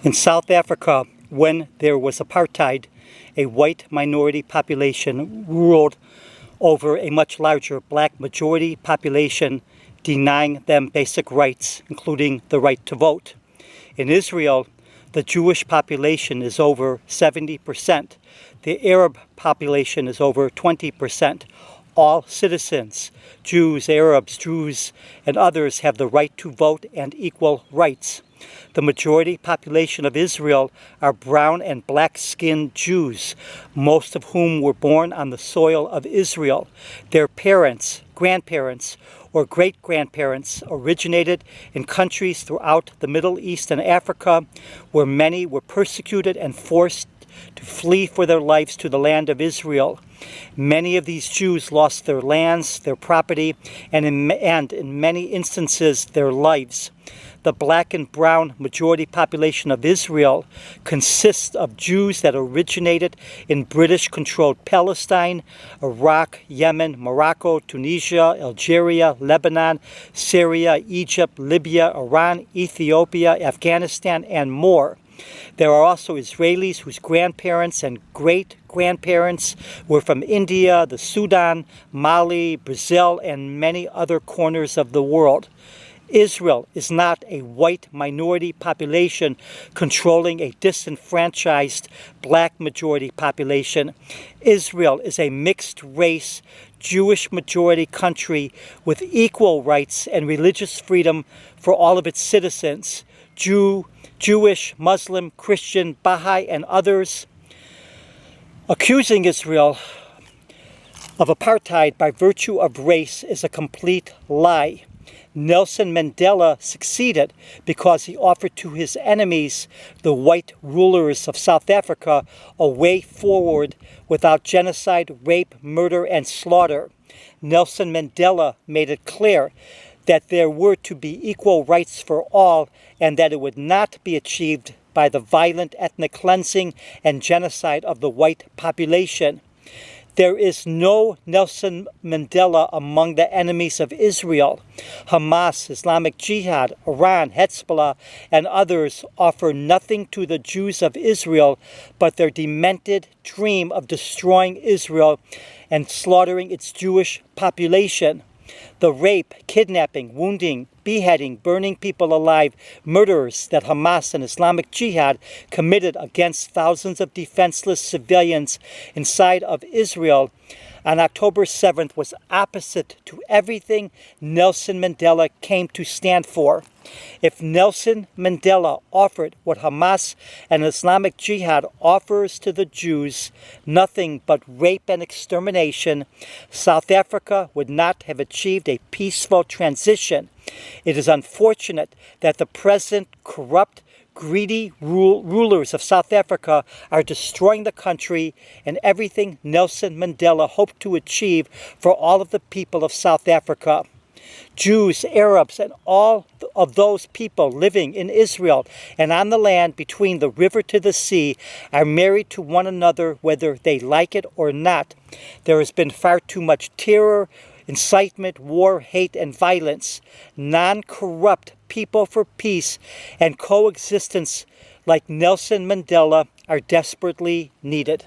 In South Africa, when there was apartheid, a white minority population ruled over a much larger black majority population, denying them basic rights, including the right to vote. In Israel, the Jewish population is over 70%. The Arab population is over 20%. All citizens, Jews, Arabs, Druze, and others have the right to vote and equal rights. The majority population of Israel are brown and black-skinned Jews, most of whom were born on the soil of Israel. Their parents, grandparents, or great-grandparents originated in countries throughout the Middle East and Africa, where many were persecuted and forced to flee for their lives to the land of Israel. Many of these Jews lost their lands, their property, and in many instances, their lives. The black and brown majority population of Israel consists of Jews that originated in British-controlled Palestine, Iraq, Yemen, Morocco, Tunisia, Algeria, Lebanon, Syria, Egypt, Libya, Iran, Ethiopia, Afghanistan, and more. There are also Israelis whose grandparents and great-grandparents were from India, the Sudan, Mali, Brazil, and many other corners of the world. Israel is not a white minority population controlling a disenfranchised black majority population. Israel is a mixed-race, Jewish majority country with equal rights and religious freedom for all of its citizens, Jewish, Muslim, Christian, Baha'i, and others. Accusing Israel of apartheid by virtue of race is a complete lie. Nelson Mandela succeeded because he offered to his enemies, the white rulers of South Africa, a way forward without genocide, rape, murder, and slaughter. Nelson Mandela made it clear that there were to be equal rights for all and that it would not be achieved by the violent ethnic cleansing and genocide of the white population. There is no Nelson Mandela among the enemies of Israel. Hamas, Islamic Jihad, Iran, Hezbollah, and others offer nothing to the Jews of Israel but their demented dream of destroying Israel and slaughtering its Jewish population. The rape, kidnapping, wounding, beheading, burning people alive, murders that Hamas and Islamic Jihad committed against thousands of defenseless civilians inside of Israel on October 7th was opposite to everything Nelson Mandela came to stand for. If Nelson Mandela offered what Hamas and Islamic Jihad offers to the Jews, nothing but rape and extermination, South Africa would not have achieved a peaceful transition. It is unfortunate that the present corrupt, greedy rulers of South Africa are destroying the country and everything Nelson Mandela hoped to achieve for all of the people of South Africa. Jews, Arabs, and all of those people living in Israel and on the land between the river to the sea are married to one another whether they like it or not. There has been far too much terror, incitement, war, hate, and violence. Non-corrupt people for peace and coexistence like Nelson Mandela are desperately needed.